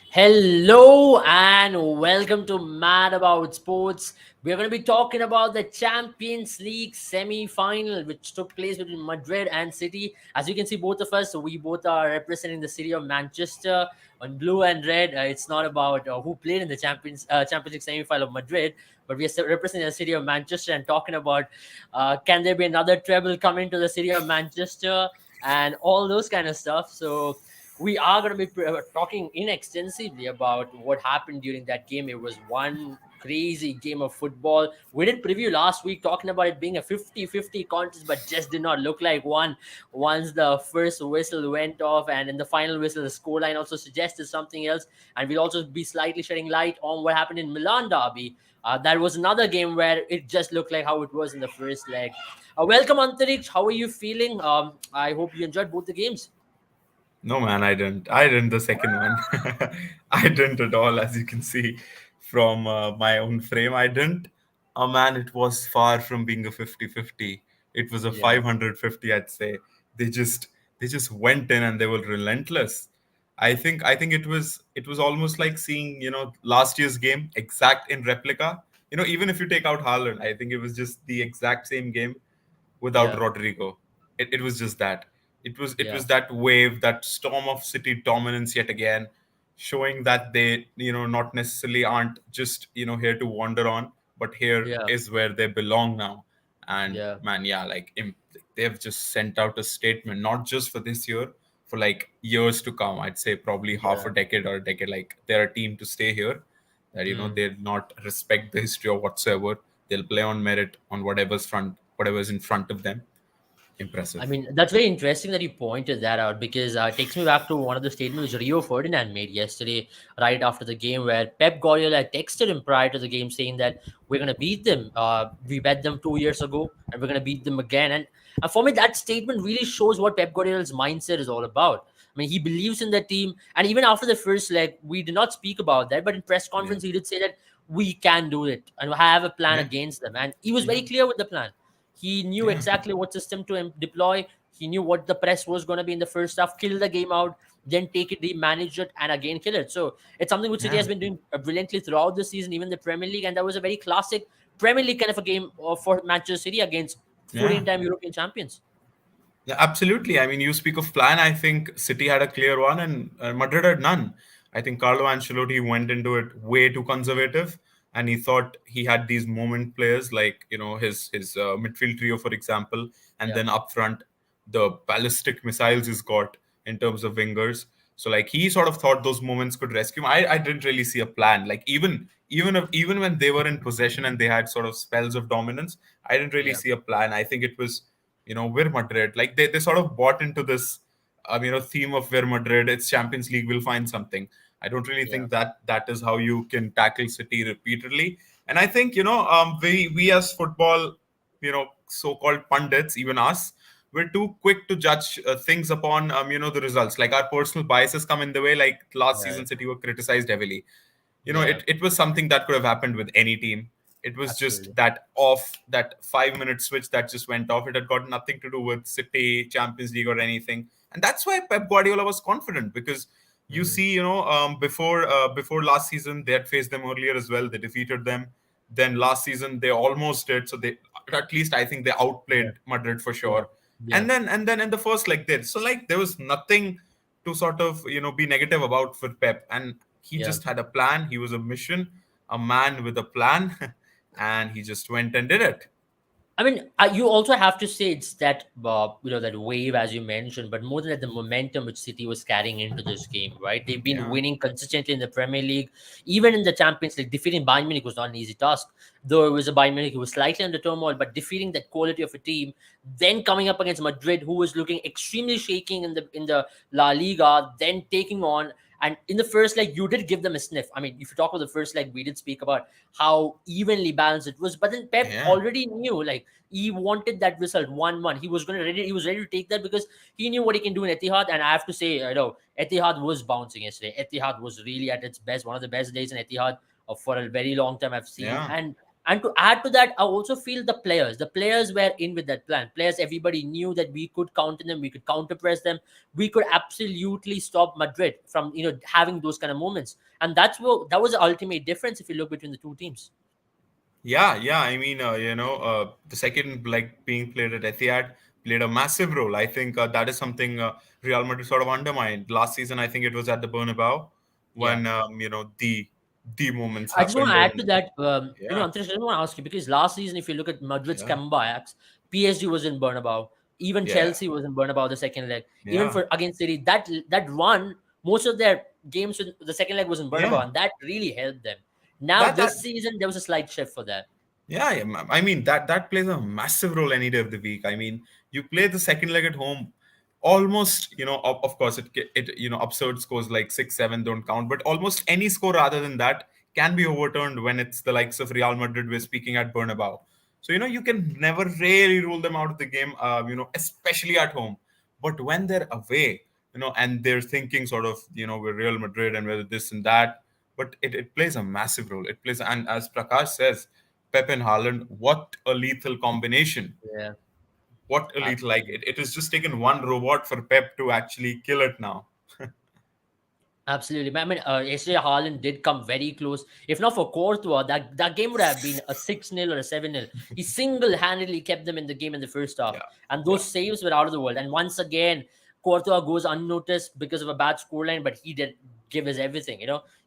Hello and welcome to Mad About Sports. We're going to be talking about the Champions League semi-final, which took place between Madrid and City. As you can see, both of us, we both are representing the city of Manchester on blue and red. It's not about who played in the Champions League semi-final of Madrid, but we are still representing the city of Manchester and talking about can there be another treble coming to the city of Manchester and all those kind of stuff. So we are going to be talking in extensively about what happened during that game. It was one crazy game of football. We did preview last week talking about it being a 50-50 contest, but just did not look like one once the first whistle went off. And in the final whistle, the scoreline also suggested something else. And we'll also be slightly shedding light on what happened in Milan derby. That was another game where it just looked like how it was in the first leg. Welcome, Antariksh. How are you feeling? I hope you enjoyed both the games. No, man, I didn't. I didn't the second one. I didn't at all, as you can see from my own frame. I didn't. Oh, man, it was far from being a 50-50. It was a Yeah, 550, I'd say. They just they just went in and they were relentless. I think it was almost like seeing, last year's game exact in replica. Even if you take out Haaland, I think it was just the exact same game without yeah, Rodrigo. It was just that. It yeah. was that wave, that storm of City dominance yet again, showing that they not necessarily aren't just here to wander on, but here Yeah, is where they belong now. And yeah, man, yeah, like they've just sent out a statement, not just for this year, for like years to come. I'd say probably half yeah. a decade or a decade. Like they're a team to stay here. That Mm. they'll not respect the history or whatsoever. They'll play on merit on whatever's in front of them. I Impressive. mean, that's very interesting that you pointed that out because it takes me back to one of the statements Rio Ferdinand made yesterday, right after the game, where Pep Guardiola texted him prior to the game saying that we're going to beat them. We bet them 2 years ago and we're going to beat them again. And for me, that statement really shows what Pep Guardiola's mindset is all about. I mean, he believes in the team. And even after the first leg, we did not speak about that. But in press Yeah. conference, he did say that we can do it and have a plan Yeah. against them. And he was Yeah. very clear with the plan. He knew Yeah. exactly what system to deploy. He knew what the press was going to be in the first half, kill the game out, then take it, manage it, and again kill it. So it's something which City Yeah. has been doing brilliantly throughout the season, even the Premier League. And that was a very classic Premier League kind of a game for Manchester City against Yeah. 14-time European champions. Yeah, absolutely. I mean, you speak of plan. I think City had a clear one, and Madrid had none. I think Carlo Ancelotti went into it way too conservative, and he thought he had these moment players like his midfield trio, for example, and Yeah, then up front the ballistic missiles he's got in terms of wingers. So like he sort of thought those moments could rescue him. I didn't really see a plan. Like even when they were in possession and they had sort of spells of dominance, I didn't really yeah, see a plan. I think it was we're Madrid. Like they sort of bought into this, theme of we're Madrid. It's Champions League. We'll find something. I don't really yeah, think that is how you can tackle City repeatedly. And I think we as football, so-called pundits, even us, we're too quick to judge things upon the results. Like our personal biases come in the way. Like last yeah, season, City were criticized heavily. yeah, It was something that could have happened with any team. It was just absolutely. that 5 minute switch that just went off. It had got nothing to do with City, Champions League, or anything. And that's why Pep Guardiola was confident because you Mm. see, before last season, they had faced them earlier as well. They defeated them. Then last season, they almost did. So they, at least I think they Yeah, outplayed Madrid for yeah, sure. yeah, And then in the first leg, did so like there was nothing to sort of be negative about for Pep, and he yeah. just had a plan. He was a mission, a man with a plan, and he just went and did it. I mean, you also have to say it's that that wave as you mentioned, but more than that, the momentum which City was carrying into this game, right? They've been Yeah, winning consistently in the Premier League, even in the Champions League. Defeating Bayern Munich was not an easy task, though it was a Bayern Munich who was slightly under turmoil. But defeating that quality of a team, then coming up against Madrid, who was looking extremely shaking in the La Liga, then taking on. And in the first leg, you did give them a sniff. I mean, if you talk about the first leg, we did speak about how evenly balanced it was. But then Pep yeah, already knew, like he wanted that result 1-1. He was ready to take that because he knew what he can do in Etihad. And I have to say, Etihad was bouncing yesterday. Etihad was really at its best, one of the best days in Etihad for a very long time I've seen. yeah, And to add to that, I also feel the players were in with that plan. Players, everybody knew that we could counter them, we could counter press them, we could absolutely stop Madrid from having those kind of moments. And that was the ultimate difference if you look between the two teams. Yeah. I mean, the second like being played at Etihad played a massive role. I think that is something Real Madrid sort of undermined last season. I think it was at the Bernabeu Yeah. when the moments I just want happened, to add to and that, yeah, Antrish, I just want to ask you because last season, if you look at Madrid's yeah, comebacks, PSG was in Bernabeu, even yeah, Chelsea was in Bernabeu the second leg, even yeah. for against City. That run, most of their games with the second leg was in Bernabeu, Yeah, and that really helped them. Now that this season, there was a slight shift for that. I mean that plays a massive role any day of the week. I mean, you play the second leg at home, almost of course it absurd scores like 6-7 don't count, but almost any score rather than that can be overturned when it's the likes of Real Madrid we're speaking at Bernabeu. So you can never really rule them out of the game, especially at home. But when they're away, and they're thinking sort of we're Real Madrid and we're this and that, but it plays a massive role. It plays, and as Prakash says, Pep and Haaland, what a lethal combination. Yeah, What a lethal, like absolutely. it has just taken one robot for Pep to actually kill it now. Absolutely. I mean, yesterday Haaland did come very close. If not for Courtois, that game would have been a 6-0 or a 7-0. He single-handedly kept them in the game in the first half. Yeah, And yeah, those saves were out of the world. And once again, Courtois goes unnoticed because of a bad scoreline, but he did give his everything.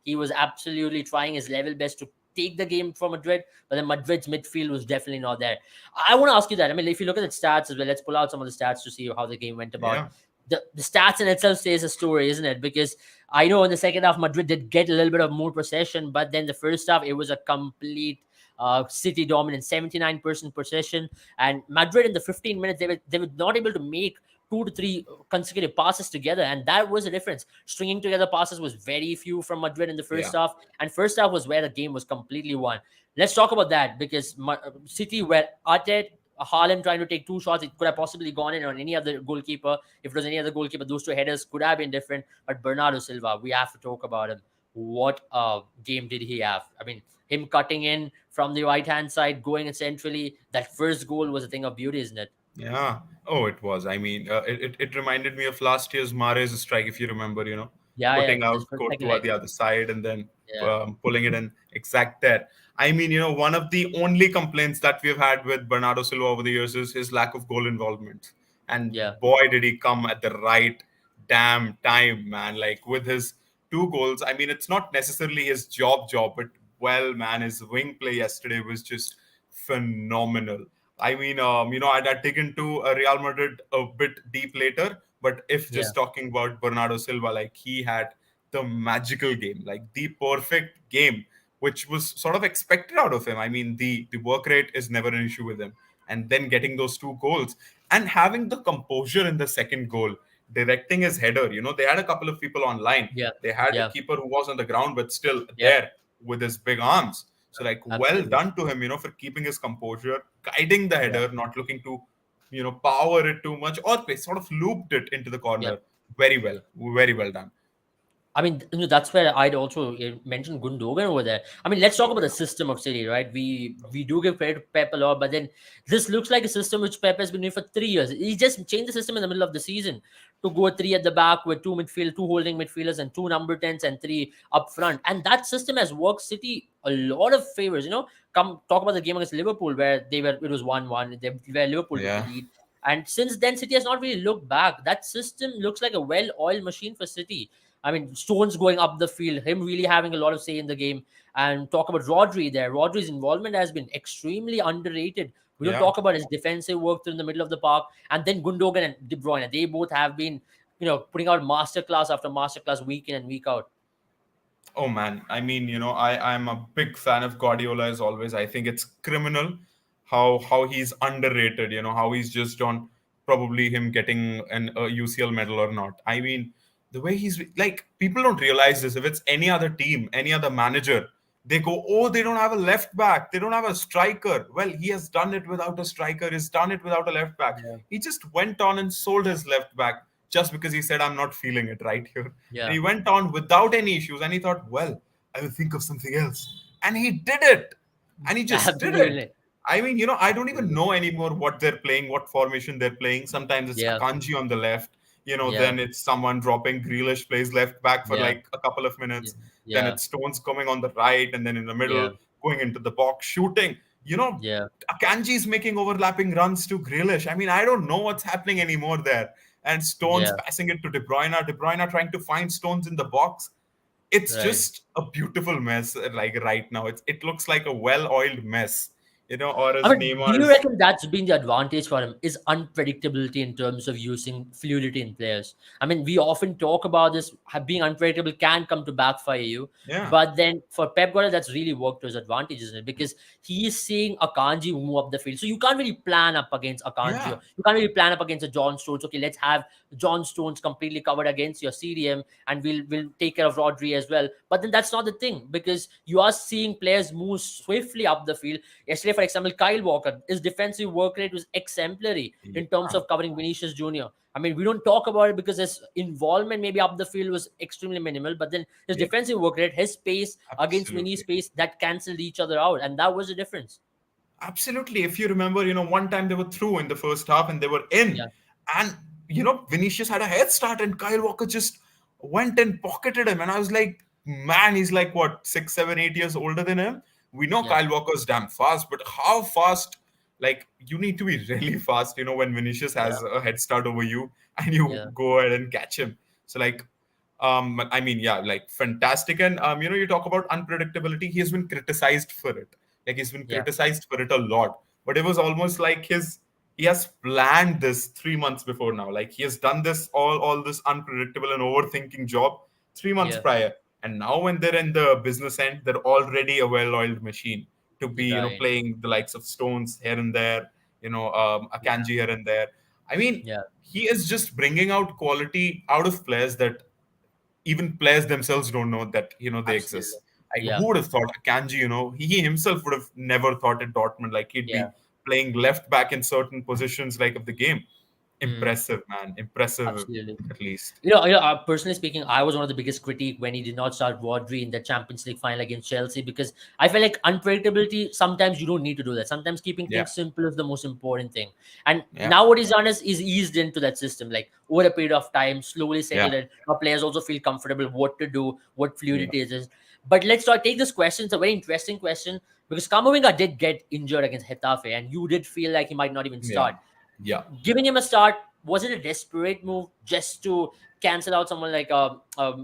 He was absolutely trying his level best to take the game from Madrid, but then Madrid's midfield was definitely not there. I want to ask you that. I mean, if you look at the stats as well, let's pull out some of the stats to see how the game went about. yeah, The stats in itself says a story, isn't it? Because I know in the second half, Madrid did get a little bit of more possession, but then the first half, it was a complete City dominant, 79% possession. And Madrid in the 15 minutes, they were not able to make 2 to 3 consecutive passes together, and that was the difference. Stringing together passes was very few from Madrid in the first yeah, half, and first half was where the game was completely won. Let's talk about that because City were at it. Haaland trying to take two shots, it could have possibly gone in on any other goalkeeper. If it was any other goalkeeper, those two headers could have been different. But Bernardo Silva, we have to talk about him. What a game did he have? I mean, him cutting in from the right hand side, going in centrally. That first goal was a thing of beauty, isn't it? yeah. Oh, it was. I mean, it reminded me of last year's Mahrez strike, if you remember. Yeah, yeah. Putting This out was second Courtois leg. the other side and then Yeah, pulling it in exact there. I mean, one of the only complaints that we've had with Bernardo Silva over the years is his lack of goal involvement. And yeah, boy, did he come at the right damn time, man. Like with his two goals. I mean, it's not necessarily his job, but well, man, his wing play yesterday was just phenomenal. I mean, I'd dig into Real Madrid a bit deep later, but if yeah, just talking about Bernardo Silva, like he had the magical game, like the perfect game, which was sort of expected out of him. I mean, the work rate is never an issue with him, and then getting those two goals and having the composure in the second goal, directing his header. They had a couple of people online. yeah, They had a yeah, keeper who was on the ground, but still yeah. there with his big arms. So, like, well Absolutely. done to him, for keeping his composure, guiding the Yeah, header, not looking to, power it too much, or they sort of looped it into the yeah. corner. Very well done. I mean, that's where I'd also mention Gundogan over there. I mean, let's talk Oh about the yeah, system of City, right? We do give credit to Pep a lot, but then this looks like a system which Pep has been doing for 3 years. He just changed the system in the middle of the season to go three at the back with two holding midfielders, and two number tens and three up front. And that system has worked City a lot of favors. Come talk about the game against Liverpool where it was 1-1, where Liverpool took the yeah. lead. And since then, City has not really looked back. That system looks like a well-oiled machine for City. I mean, Stones going up the field, him really having a lot of say in the game. And talk about Rodri there. Rodri's involvement has been extremely underrated. We don't Yeah. talk about his defensive work through in the middle of the park. And then Gundogan and De Bruyne, they both have been, putting out masterclass after masterclass week in and week out. Oh man, I mean, I'm a big fan of Guardiola as always. I think it's criminal how he's underrated. How he's just on probably him getting an UCL medal or not. I mean, the way he's like, people don't realize this. If it's any other team, any other manager, they go, oh, they don't have a left back, they don't have a striker. Well, he has done it without a striker. He's done it without a left back. Yeah. He just went on and sold his left back just because he said, I'm not feeling it right here. And Yeah. he went on without any issues, and he thought, well, I will think of something else. And he did it. and he just did it. Absolutely. I mean, I don't even Absolutely. know anymore what they're playing, what formation they're playing. Sometimes it's Yeah. Akanji on the left, Yeah. then it's someone dropping. Grealish plays left back for Yeah. like a couple of Yeah. minutes. Then Yeah. it's Stones coming on the right, and then in the middle, Yeah. going into the box, shooting. Yeah. Akanji is making overlapping runs to Grealish. I mean, I don't know what's happening anymore there. And Stones Yeah. passing it to De Bruyne. De Bruyne trying to find Stones in the box. It's Right. just a beautiful mess. Like right now, it looks like a well-oiled mess. Or I as mean, do Neymar you is. reckon that's been the advantage for him? Is unpredictability in terms of using fluidity in players? I mean, we often talk about this being unpredictable can come to backfire you, Yeah, but then for Pep Guardiola, that's really worked to his advantage, isn't it? Because he is seeing Akanji move up the field, so you can't really plan up against Akanji, yeah, or you can't really plan up against a John Stones. Okay, let's have John Stones completely covered against your CDM, and we'll take care of Rodri as well. But then that's not the thing, because you are seeing players move swiftly up the field. Yesterday, for example, Kyle Walker, his defensive work rate was exemplary in terms yeah, of covering Vinicius Jr. I mean, we don't talk about it because his involvement maybe up the field was extremely minimal, but then his yeah. defensive work rate, his pace against Mini's Absolutely. pace, that cancelled each other out, and that was the difference. Absolutely. If you remember, one time they were through in the first half and they were in. Yeah, And, Vinicius had a head start and Kyle Walker just went and pocketed him. And I was like, man, he's like, what, 6, 7, 8 years older than him? We know yeah, Kyle Walker's damn fast, but how fast? Like, you need to be really fast, when Vinicius yeah, has a head start over you and you yeah, go ahead and catch him. So, like, I mean, yeah, like fantastic. And you talk about unpredictability. He has been criticized for it. Like he's been yeah, criticized for it a lot. But it was almost like he has planned this 3 months before now. Like he has done this all this unpredictable and overthinking job 3 months yeah. prior. And now when they're in the business end, they're already a well-oiled machine to be, Right. playing the likes of Stones here and there, Yeah, Akanji here and there. I mean, yeah. he is just bringing out quality out of players that even players themselves don't know that they Absolutely. exist. Like Yeah, who would have thought Kanji? He himself would have never thought at Dortmund like he'd yeah. be playing left back in certain positions like of the game. Mm, Impressive, man. Impressive, absolutely. at least. Personally speaking, I was one of the biggest critique when he did not start Rodri in the Champions League final against Chelsea, because I felt like unpredictability, sometimes you don't need to do that. Sometimes keeping Yeah, things simple is the most important thing. And yeah, now what he's done is eased into that system, like over a period of time, slowly yeah, settled in. Now players also feel comfortable what to do, what yeah, fluidity is. But let's take this question. It's a very interesting question, because Kamavinga did get injured against Getafe, and you did feel like he might not even yeah, start. yeah, Giving him a start, was it a desperate move just to cancel out someone like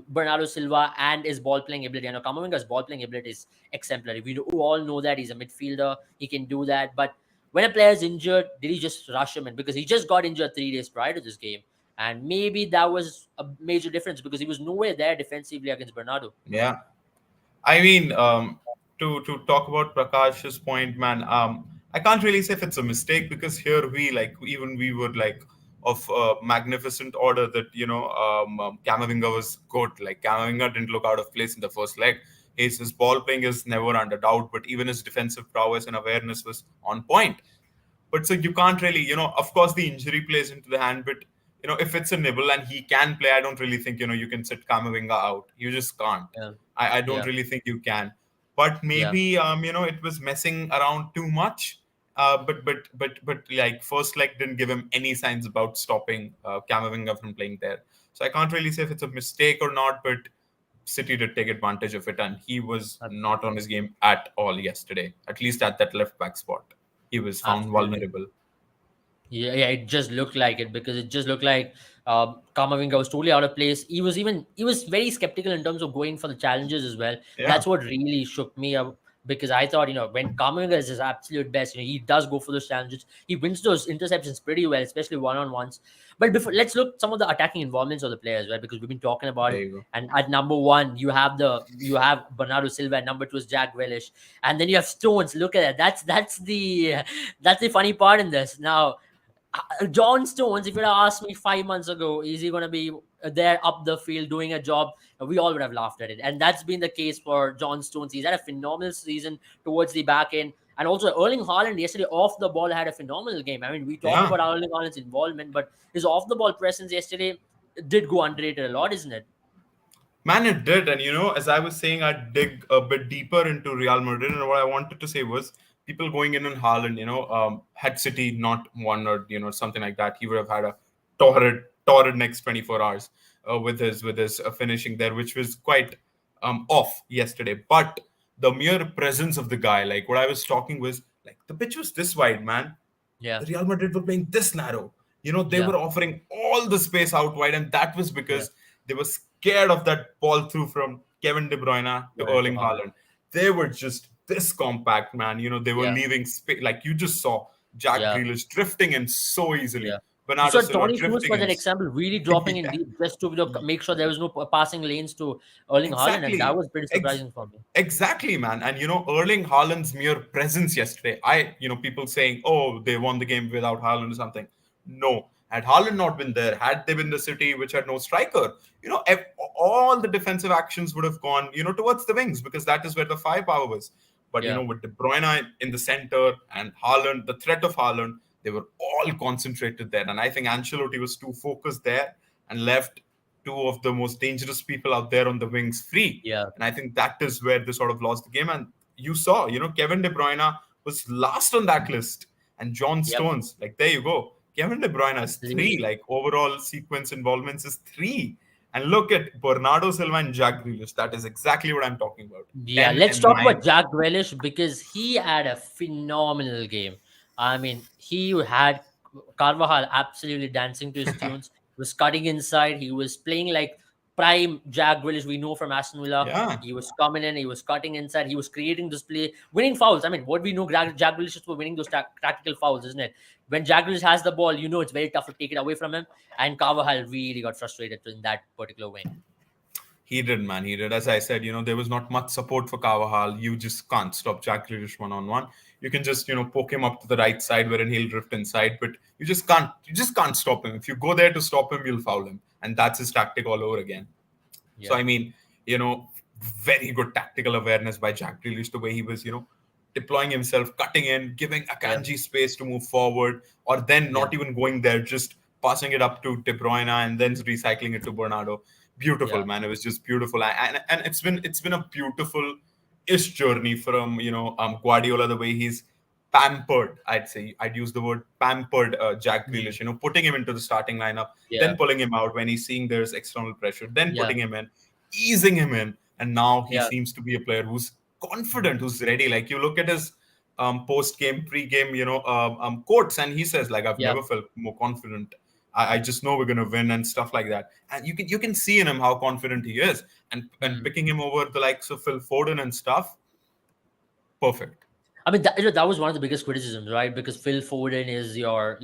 Bernardo Silva and his ball playing ability? I know Kamavinga's ball playing ability is exemplary. We all know that he's a midfielder, he can do that. But when a player is injured, did he just rush him in? Because he just got injured 3 days prior to this game, and maybe that was a major difference because he was nowhere there defensively against Bernardo. yeah. I mean, to talk about Prakash's point, man, I can't really say if it's a mistake because here we were like of magnificent order that Camavinga was good. Like Camavinga didn't look out of place in the first leg. His ball playing is never under doubt, but even his defensive prowess and awareness was on point. But so you can't really, of course, the injury plays into the hand. But if it's a nibble and he can play, I don't really think you can sit Kamavinga out. You just can't. Yeah, I don't yeah, really think you can. But yeah. maybe it was messing around too much. But like first leg didn't give him any signs about stopping Camavinga from playing there. So I can't really say if it's a mistake or not. But City did take advantage of it, and he was not on Absolutely. his game at all yesterday. At least at that left back spot, he was found Absolutely. vulnerable. Yeah, yeah, it just looked like it, because it just looked like Kamavinga was totally out of place. He was very skeptical in terms of going for the challenges as well. Yeah, That's what really shook me up, because I thought, when Kamavinga is his absolute best, he does go for those challenges. He wins those interceptions pretty well, especially one on ones. But before, let's look some of the attacking involvements of the players, right? Because we've been talking about there it. you go. And at number one, you have Bernardo Silva. At number two is Jack Grealish, and then you have Stones. Look at that. That's the funny part in this now. John Stones, if you'd have asked me 5 months ago, is he going to be there up the field doing a job? We all would have laughed at it. And that's been the case for John Stones. He's had a phenomenal season towards the back end. And also, Erling Haaland yesterday off the ball had a phenomenal game. I mean, we talk Yeah, about Erling Haaland's involvement, but his off the ball presence yesterday did go underrated a lot, isn't it? Man, it did. And as I was saying, I'd dig a bit deeper into Real Madrid. And what I wanted to say was people going in on Haaland, had City not won or, something like that, he would have had a torrid next 24 hours with his finishing there, which was quite off yesterday. But the mere presence of the guy, like what I was talking was like the pitch was this wide, man. Yeah, Real Madrid were playing this narrow. They yeah, were offering all the space out wide, and that was yeah. because they were scared of that ball through from Kevin De Bruyne to Right to Erling Haaland. Haaland. They were just this compact, man. They were Yeah, leaving space. Like you just saw Jack yeah. Grealish drifting in so Yeah. easily. You Bernardo saw Silva Tony Cruz drifting for in. that example, really dropping in Yeah. deep just to make sure there was no passing lanes to Erling Haaland, and that Exactly. was pretty Ex- surprising for me. exactly, man. And Erling Haaland's mere presence yesterday. People saying, "Oh, they won the game without Haaland or something." No, had Haaland not been there, had they been the City which had no striker, all the defensive actions would have gone, towards the wings because that is where the firepower was. But Yeah, with De Bruyne in the center and Haaland, the threat of Haaland, they were all concentrated there. And I think Ancelotti was too focused there and left two of the most dangerous people out there on the wings free. yeah, And I think that is where they sort of lost the game. And you saw, Kevin De Bruyne was last on that list. And John yep, Stones, like, there you go. Kevin De Bruyne is three, absolutely. like, overall sequence involvements is three. And look at Bernardo Silva and Jack Grealish. That is exactly what I'm talking about. Yeah, 10 let's and talk about 9. Jack Grealish because he had a phenomenal game. I mean, he had Carvajal absolutely dancing to his tunes. He was cutting inside. He was playing like prime Jack Grealish we know from Aston Villa. Yeah. He was coming in. He was cutting inside. He was creating this play, winning fouls. I mean, what we know, Jack Grealish is for winning those tactical fouls, isn't it? When Jack Grealish has the ball, it's very tough to take it away from him. And Carvajal really got frustrated in that particular wing. He did, man. He did. As I said, there was not much support for Carvajal. You just can't stop Jack Grealish one-on-one. You can just, poke him up to the right side wherein he'll drift inside, but you just can't stop him. If you go there to stop him, you'll foul him. And that's his tactic all over again. So Yeah, I mean, you know, very good tactical awareness by Jack Grealish, the way he was, deploying himself, cutting in, giving yeah, Akanji space to move forward, or then yeah, not even going there, just passing it up to De Bruyne and then recycling it to Bernardo. Beautiful, yeah, man. It was just beautiful, and it's been a beautiful ish journey from Guardiola, the way he's pampered. I'd use the word pampered Jack mm, Grealish. Putting him into the starting lineup, yeah, then pulling him out when he's seeing there's external pressure, then yeah, putting him in, easing him in, and now he yeah. seems to be a player who's confident, who's ready. Like you look at his post game, pre game, quotes, and he says like, "I've Yeah. never felt more confident. I just know we're gonna win and stuff like that." And you can see in him how confident he is, and Mm. picking him over the likes of Phil Foden and stuff, perfect. I mean, that was one of the biggest criticisms, right? Because Phil Foden is your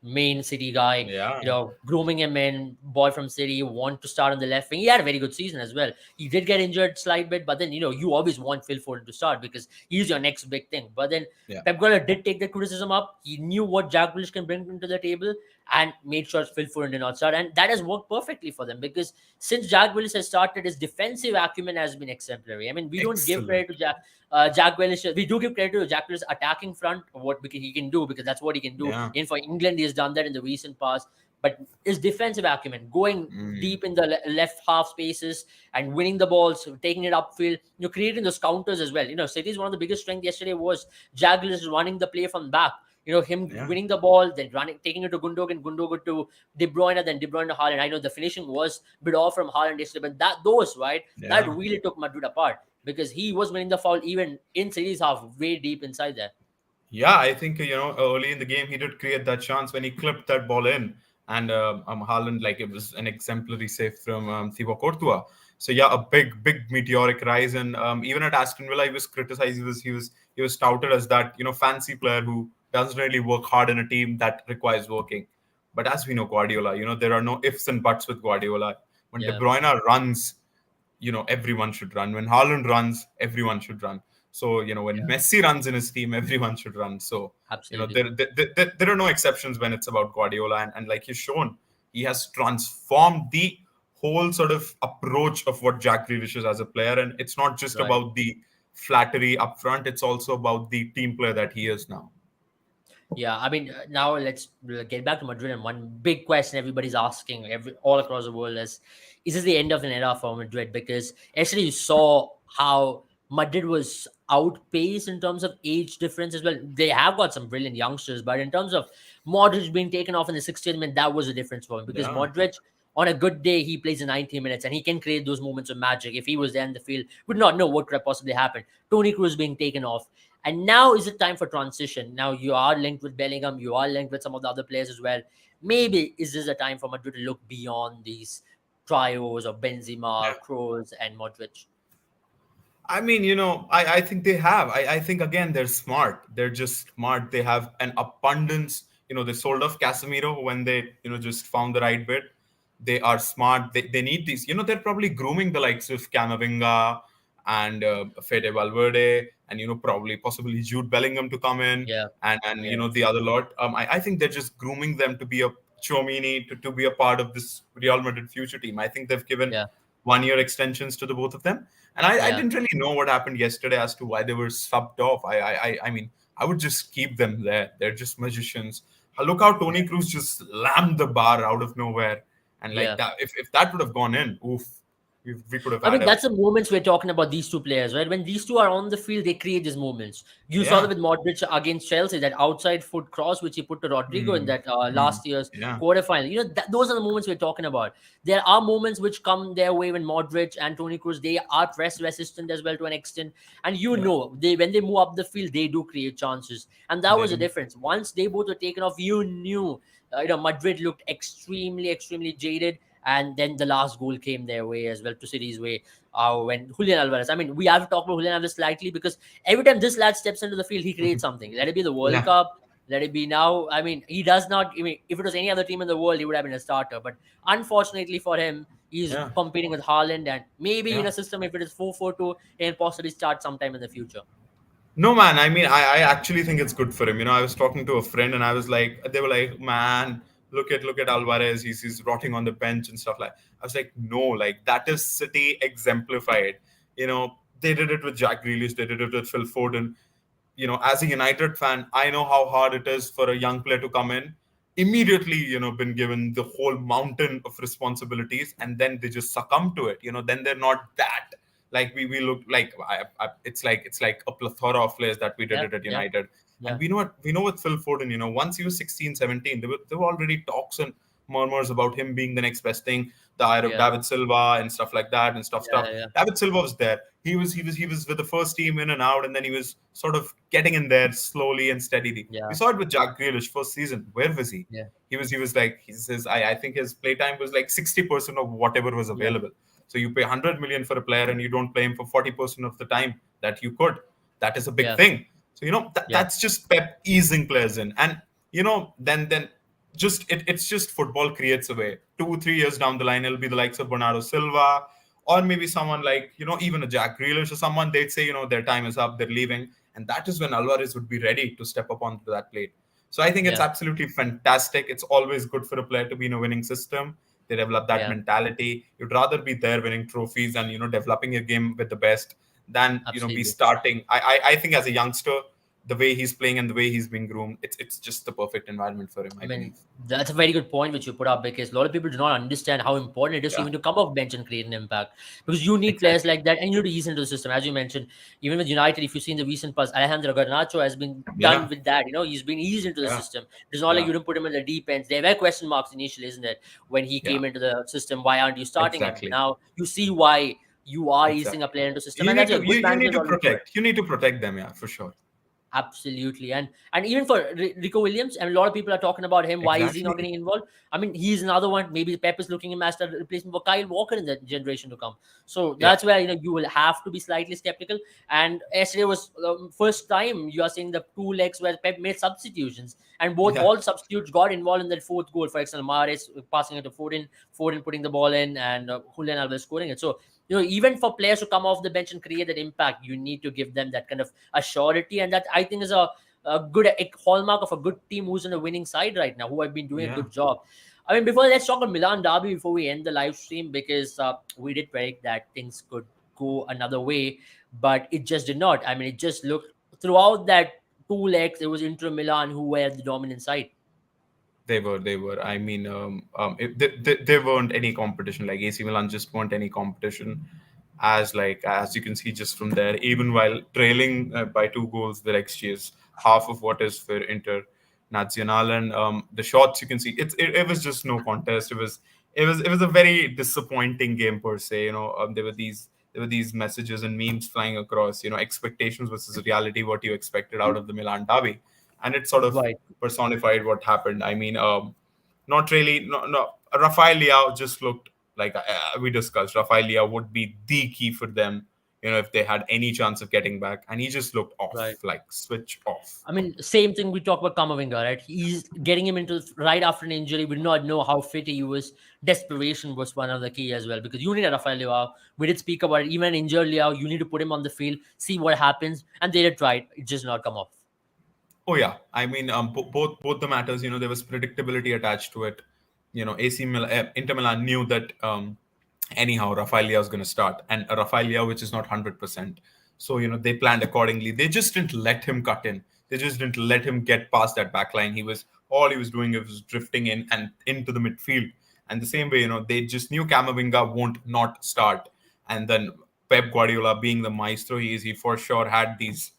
main City guy. Yeah, Grooming him in, boy from City, want to start on the left wing. He had a very good season as well. He did get injured slight bit, but then you always want Phil Foden to start because he's your next big thing. But then yeah, Pep Guardiola did take the criticism up. He knew what Jack Grealish can bring into the table and made sure Phil Foden did not start, and that has worked perfectly for them because since Jack Grealish has started, his defensive acumen has been exemplary. I mean, we don't give credit excellent. to Jack Grealish. We do give credit to Jack Grealish's attacking front, what he can do because that's what he can do. Yeah, And for England, he has done that in the recent past. But his defensive acumen, going mm, deep in the left half spaces and winning the balls, taking it upfield, creating those counters as well. City's one of the biggest strength yesterday was Jack Grealish running the play from back. Him yeah, winning the ball, then running, taking it to Gundogan, Gundogan to De Bruyne, then De Bruyne to Haaland. I know the finishing was a bit off from Haaland yesterday, but those right, that yeah. really took Madrid apart because he was winning the foul even in City's half, way deep inside there. Yeah, I think early in the game he did create that chance when he clipped that ball in, and Haaland, like, it was an exemplary save from Thibaut Courtois. So yeah, a big meteoric rise, and even at Aston Villa he was criticized. He was touted as that fancy player who doesn't really work hard in a team that requires working. But as we know, Guardiola, there are no ifs and buts with Guardiola. When De Yeah, Bruyne runs, everyone should run. When Haaland runs, everyone should run. So when yeah, Messi runs in his team, everyone should run. So absolutely. there are no exceptions when it's about Guardiola, and like he's shown, he has transformed the whole sort of approach of what Jack Grealish is as a player, and it's not just Right. about the flattery up front; it's also about the team player that he is now. Yeah, I mean, now let's get back to Madrid. And one big question everybody's asking all across the world is this the end of an era for Madrid? Because actually, you saw how Madrid was outpaced in terms of age difference as well. They have got some brilliant youngsters, but in terms of Modric being taken off in the 60th minute, that was a difference for him. Because Yeah. Modric, on a good day, he plays in 90 minutes and he can create those moments of magic. If he was there in the field, would not know what could have possibly happened. Tony Cruz being taken off, and now is it time for transition? Now you are linked with Bellingham, you are linked with some of the other players as well. Maybe is this a time for Madrid to look beyond these trios of Benzema, Kroos, and Modric? I mean, I think they have. I think again they're smart. They're just smart. They have an abundance. They sold off Casemiro when they, just found the right bit. They are smart. They need these. They're probably grooming the likes of Camavinga and Fede Valverde and probably possibly Jude Bellingham to come in Yeah, and yeah, the other lot. I think they're just grooming them to be a Chouamini to be a part of this Real Madrid future team. I think they've given yeah, 1 year extensions to the both of them. And I yeah. didn't really know what happened yesterday as to why they were subbed off. I mean, I would just keep them there. They're just magicians. Look how Tony Cruz just slammed the bar out of nowhere, and like Yeah. that. If that would have gone in, oof, we could have I had mean, a that's the moments we're talking about these two players, right? When these two are on the field, they create these moments. You saw that yeah, with Modric against Chelsea, that outside foot cross which he put to Rodrigo in mm, that mm, last year's yeah, quarterfinal. Those are the moments we're talking about. There are moments which come their way when Modric and Toni Kroos, they are press resistant as well to an extent, and yeah, they when they move up the field, they do create chances, and that they was the do. difference. Once they both were taken off, you knew. Madrid looked extremely, extremely jaded, and then the last goal came their way as well, to City's way, when Julian Alvarez. I mean, we have to talk about Julian Alvarez slightly because every time this lad steps into the field, he creates something. Let it be the World Yeah, Cup, let it be now. I mean, he does not. I mean, if it was any other team in the world, he would have been a starter. But unfortunately for him, he's yeah, competing with Haaland, and maybe in yeah. a system, if it is 4-4-2, he can possibly start sometime in the future. No, man. I mean, I actually think it's good for him. I was talking to a friend, and I was like, they were like, man, look at Alvarez. He's rotting on the bench and stuff like. I was like, no, like that is City exemplified. They did it with Jack Grealish. They did it with Phil Foden. As a United fan, I know how hard it is for a young player to come in, immediately, been given the whole mountain of responsibilities, and then they just succumb to it. Then they're not that. Like we look like it's like a plethora of players that we did Yeah, it at yeah, United, and yeah, we know with Phil Foden. Once he was 16, 17, there were already talks and murmurs about him being the next best thing, the hire of yeah, David Silva and stuff like that and stuff. yeah, yeah, David Silva was there. He was with the first team in and out, and then he was sort of getting in there slowly and steadily. We yeah, saw it with Jack Grealish first season. Where was he? yeah, He was like he says I think his playtime was like 60% of whatever was yeah, available. So you pay 100 million for a player and you don't play him for 40% of the time that you could. That is a big yeah, thing. So yeah, that's just Pep easing players in, and then just it's just football creates a way. 2 3 years down the line, it'll be the likes of Bernardo Silva, or maybe someone like even a Jack Grealish or someone. They'd say their time is up, they're leaving, and that is when Alvarez would be ready to step up onto that plate. So I think it's yeah, absolutely fantastic. It's always good for a player to be in a winning system. They develop that yeah. mentality. You'd rather be there winning trophies and developing your game with the best than be Absolutely. starting. I think as a youngster, the way he's playing and the way he's being groomed, it's just the perfect environment for him, I I mean, believe. that's a very good point which you put up, because a lot of people do not understand how important it is to Yeah, even to come off bench and create an impact. Because you need players exactly. like that, and you need to ease into the system. As you mentioned, even with United, if you see in the recent past, Alejandro Garnacho has been done Yeah, with that. He's been eased into the yeah, system. It's not like yeah, you didn't put him in the deep ends. There were question marks initially, isn't it? When he yeah. came into the system, why aren't you starting him? Exactly. Now you see why you are easing a Exactly. player into the system, You and need that's to a you, good you need managers to always do it. protect. You need to protect them, yeah, for sure. Absolutely, and even for Rico Williams, and a lot of people are talking about him. Why is he not Exactly. getting involved? I mean, he's another one. Maybe Pep is looking him as the replacement for Kyle Walker in the generation to come. So Yeah. that's where you will have to be slightly skeptical. And yesterday was the first time you are seeing the two legs where Pep made substitutions, and both Yeah. all substitutes got involved in that fourth goal. For example, Mahrez passing it to Foden putting the ball in, and Julian Alvarez scoring it. So even for players to come off the bench and create that impact, you need to give them that kind of a surety, and that I think is a good a hallmark of a good team who's in a winning side right now, who have been doing a Yeah. good job. I mean, let's talk about Milan Derby before we end the live stream, because we did predict that things could go another way, but it just did not. I mean, it just looked throughout that two legs, it was Inter Milan who were the dominant side. They were. I mean, there weren't any competition. Like AC Milan just weren't any competition. As you can see just from there, even while trailing by 2 goals, their XG is half of what is for Inter Nacional, and the shots you can see, it was just no contest. It was a very disappointing game per se. There were these messages and memes flying across. Expectations versus reality. What you expected out of the Milan derby, and it sort of Right, personified what happened. I mean, not really. No. Rafael Leao just looked like we discussed. Rafael Leao would be the key for them. If they had any chance of getting back, and he just looked right. off, like switch off. I mean, same thing we talk about Kamavinga, right? He's getting him into right after an injury. We did not know how fit he was. Desperation was one of the key as well because you need a Rafael Leao. We did speak about it. Even injured Leao, you need to put him on the field, see what happens, and they did try it. It just not come off. Oh yeah, I mean, both the matters. There was predictability attached to it. Inter Milan knew that anyhow Rafael Leao was going to start, and a Rafael Leao which is not 100%. So they planned accordingly. They just didn't let him cut in. They just didn't let him get past that back line. He was doing was drifting in and into the midfield. And the same way, they just knew Camavinga won't not start. And then Pep Guardiola, being the maestro he is, he for sure had these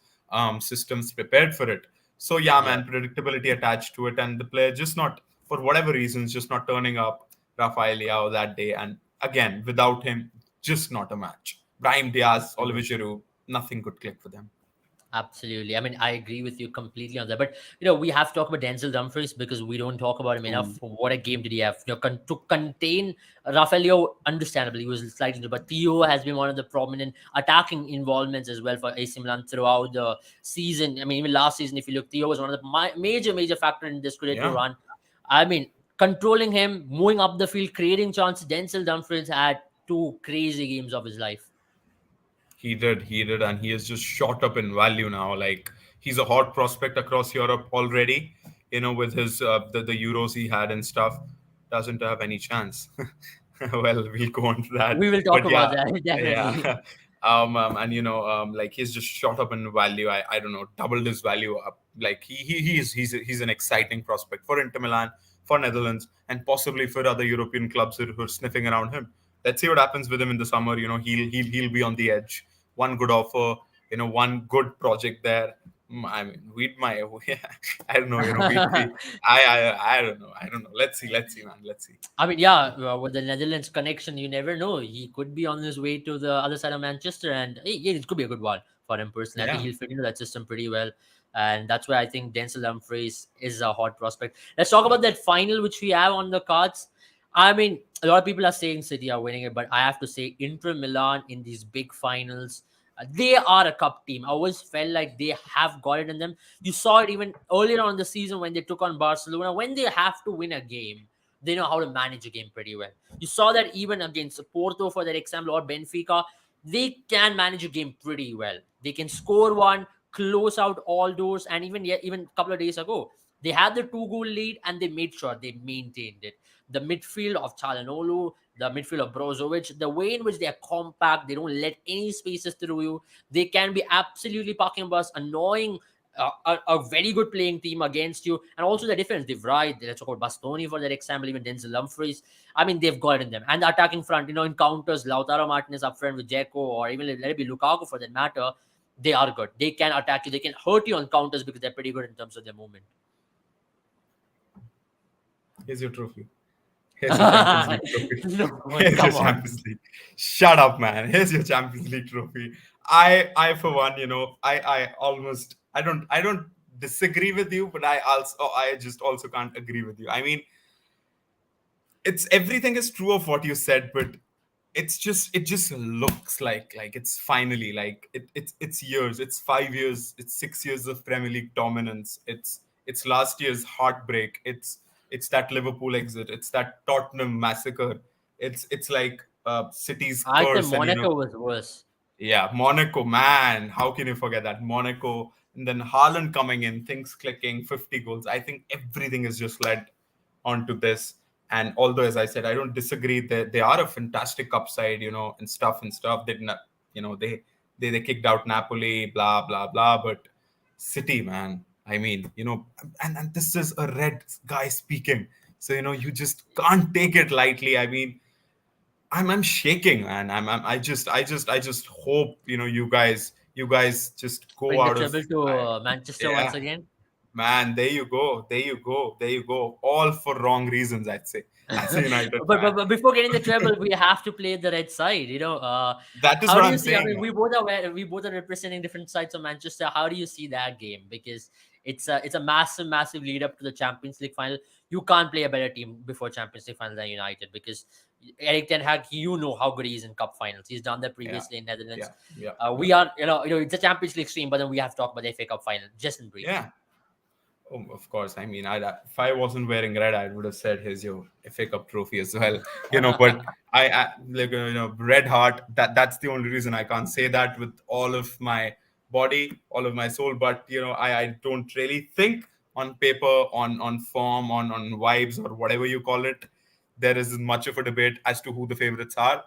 systems prepared for it. So yeah, Yeah, man, predictability attached to it, and the player just not, for whatever reasons, just not turning up. Rafael Leao that day, and again without him, just not a match. Brahim Diaz, Oliver absolutely. Giroud, nothing could click for them. Absolutely. I mean, I agree with you completely on that. But we have to talk about Denzel Dumfries because we don't talk about him enough. Ooh. What a game did he have? To contain Rafaelio, understandably, he was slightly, but Theo has been one of the prominent attacking involvements as well for AC Milan throughout the season. I mean, even last season, if you look, Theo was one of the major factor in this Scudetto Yeah, run. I mean, controlling him, moving up the field, creating chances. Denzel Dumfries had two crazy games of his life. he did, and he has just shot up in value now. Like, he's a hot prospect across Europe already. With his the Euros he had and stuff, doesn't have any chance. Well, we'll go on to that, We will talk but about yeah, that definitely. yeah. And like, he's just shot up in value. I don't know, doubled his value up. Like, he's an exciting prospect for Inter Milan, for Netherlands, and possibly for other European clubs who are sniffing around him. Let's see what happens with him in the summer. He'll be on the edge. One good offer, one good project there. I mean, we'd my I don't know, we I don't know, let's see, man, let's see. I mean, yeah, with the Netherlands connection, you never know. He could be on his way to the other side of Manchester, and yeah, it could be a good one for him personally. I think Yeah, he'll fit into that system pretty well, and that's why I think Denzel Dumfries is a hot prospect. Let's talk about that final which we have on the cards. I mean, a lot of people are saying City are winning it, but I have to say Inter Milan in these big finals. They are a cup team. I always felt like they have got it in them. You saw it even earlier on in the season when they took on Barcelona. When they have to win a game, they know how to manage a game pretty well. You saw that even against Porto, for that example, or Benfica, they can manage a game pretty well. They can score one, close out all doors, and even a couple of days ago, they had the two-goal lead and they made sure they maintained it. The midfield of Chalanolu, the midfield of Brozovic, the way in which they are compact, they don't let any spaces through you. They can be absolutely parking bus, annoying a very good playing team against you, and also the defense. They've right. Let's talk about Bastoni for that example, even Denzel Dumfries. I mean, they've got it in them. And the attacking front, encounters Lautaro Martinez up front with Dzeko, or even let it be Lukaku for that matter. They are good. They can attack you. They can hurt you on counters because they're pretty good in terms of their movement. here's your trophy. Here's your Champions League trophy. No one, Here's your come on. Champions League. Shut up, man. Here's your Champions League trophy. I for one, I don't disagree with you, but I just also can't agree with you. I mean, it's everything is true of what you said, but it just looks like it's finally, like it's years, it's 5 years, it's 6 years of Premier League dominance. It's last year's heartbreak. It's that Liverpool exit. It's that Tottenham massacre. It's like City's I think curse, and Monaco was worse. yeah, Monaco, man. How can you forget that? Monaco, and then Haaland coming in, things clicking, 50 goals. I think everything is just led onto this. And although, as I said, I don't disagree that they are a fantastic upside, and stuff. They did not, they kicked out Napoli, blah blah blah. But City, man. I mean, and this is a red guy speaking. So, you just can't take it lightly. I mean, I'm shaking, man. I just hope, you guys just go Bring the out of, treble to Manchester once yeah, again. man. There you go. There you go. There you go. All for wrong reasons, I'd say, as a United fan. But before getting the treble, we have to play the red side. That is How what do you I'm see? I saying, mean, man. we both are representing different sides of Manchester. How do you see that game? Because it's a massive lead up to the Champions League final. You can't play a better team before Champions League final than United because Eric Ten Hag, you know how good he is in cup finals. He's done that Yeah, previously in Netherlands. yeah, yeah, yeah, We are, it's a Champions League stream, but then we have to talk about the FA Cup final just in brief. yeah. Oh, of course. I mean, if I wasn't wearing red, I would have said, "Here's your FA Cup trophy as well." But I like red heart. That's the only reason I can't say that with all of my body, all of my soul. But I don't really think on paper, on form, on vibes or whatever you call it. There isn't much of a debate as to who the favorites are,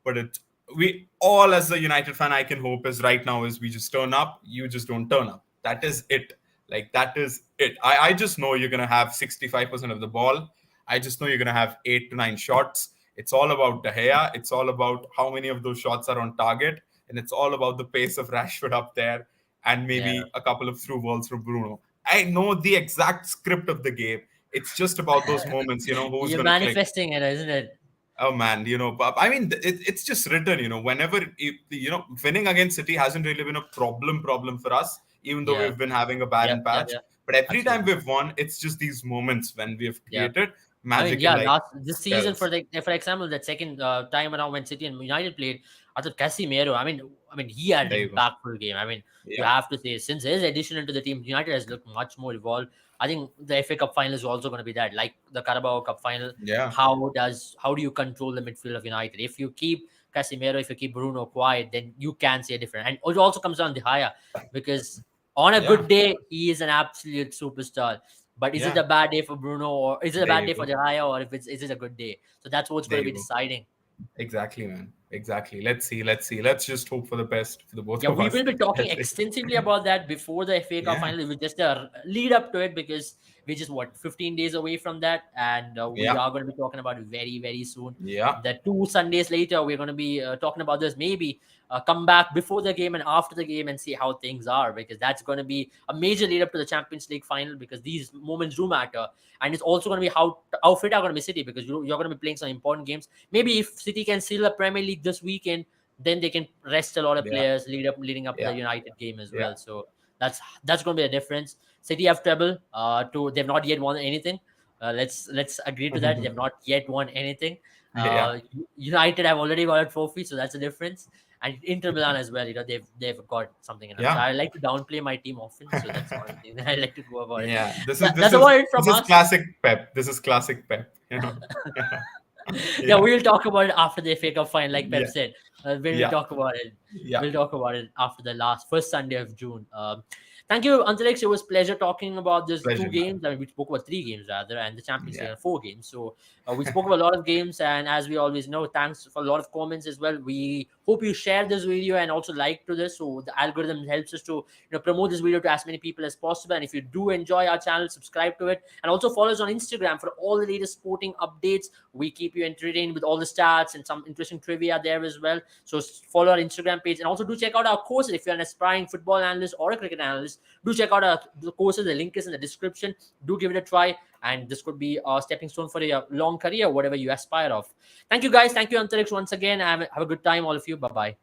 but we all as a United fan, I can hope is right now is we just turn up. You just don't turn up. That is it. Like, that is it. I just know you're gonna have 65% of the ball. I just know you're gonna have 8 to 9 shots. It's all about De Gea. It's all about how many of those shots are on target, and it's all about the pace of Rashford up there, and Yeah, maybe a couple of through balls from Bruno. I know the exact script of the game. It's just about those moments. Who's you're gonna click. manifesting it, isn't it? Oh man, but I mean, it's just written. Whenever winning against City hasn't really been a problem for us, even though Yeah, we've been having a barren patch. yeah, But every time absolutely. we've won, it's just these moments when we have Yeah. created I mean, magic in yeah, like last this season spells. for example, that second time around when City and United played, I thought Casemiro. I mean, he had There an you go. impactful game. I mean, you Yeah, have to say since his addition into the team, United has looked much more evolved. I think the FA Cup final is also going to be that, like the Carabao Cup final. yeah, How do you control the midfield of United? If you keep Casemiro, if you keep Bruno quiet, then you can see a difference. And it also comes down to Haya because on a yeah, good day, he is an absolute superstar. But is it yeah. a bad day for Bruno, or is it a There bad you day for go. Jiraiya, or if is it a good day? So that's what's There going to be you go. deciding. Exactly, man. Exactly. Let's see. Let's see. Let's just hope for the best for the both Yeah, of we us. will be talking Let's see. extensively about that before the FA Cup Yeah, final. It was just a lead up to it because we're just 15 days away from that, and we yeah, are going to be talking about it very soon. yeah, The 2 Sundays later, we're going to be talking about this. Maybe come back before the game and after the game and see how things are because that's going to be a major lead up to the Champions League final because these moments do matter, and it's also going to be how fit are going to be City because you're going to be playing some important games. Maybe if City can seal the Premier League this weekend, then they can rest a lot of yeah, players leading up to the yeah, United game as yeah, well. So that's going to be a difference. City have treble. They've not yet won anything. Let's agree to that. They've not yet won anything. yeah, United have already got a trophy, so that's a difference. And Inter Milan as well. They've got something in them. So yeah. I like to downplay my team often. So that's one thing that I like to go about it. Yeah, this is this That's is about it this from is us. classic Pep. This is classic Pep. Yeah, Yeah, we'll talk about it after the FA Cup final, like Pep yeah, said. We'll yeah, talk about it. yeah. We'll talk about it after the first Sunday of June. Thank you, Antarix. It was pleasure talking about these two Pleasure, man. games. I mean, we spoke about 3 games rather, and the Champions League Yeah, and 4 games. So we spoke about a lot of games, and as we always know, thanks for a lot of comments as well. We hope you share this video and also like to this, so the algorithm helps us to promote this video to as many people as possible. And if you do enjoy our channel, subscribe to it, and also follow us on Instagram for all the latest sporting updates. We keep you entertained with all the stats and some interesting trivia there as well. So follow our Instagram page and also do check out our courses. If you're an aspiring football analyst or a cricket analyst, do check out the courses. The link is in the description. Do give it a try. And this could be a stepping stone for your long career, whatever you aspire of. Thank you, guys. Thank you, Antarix, once again. Have a good time, all of you. Bye bye.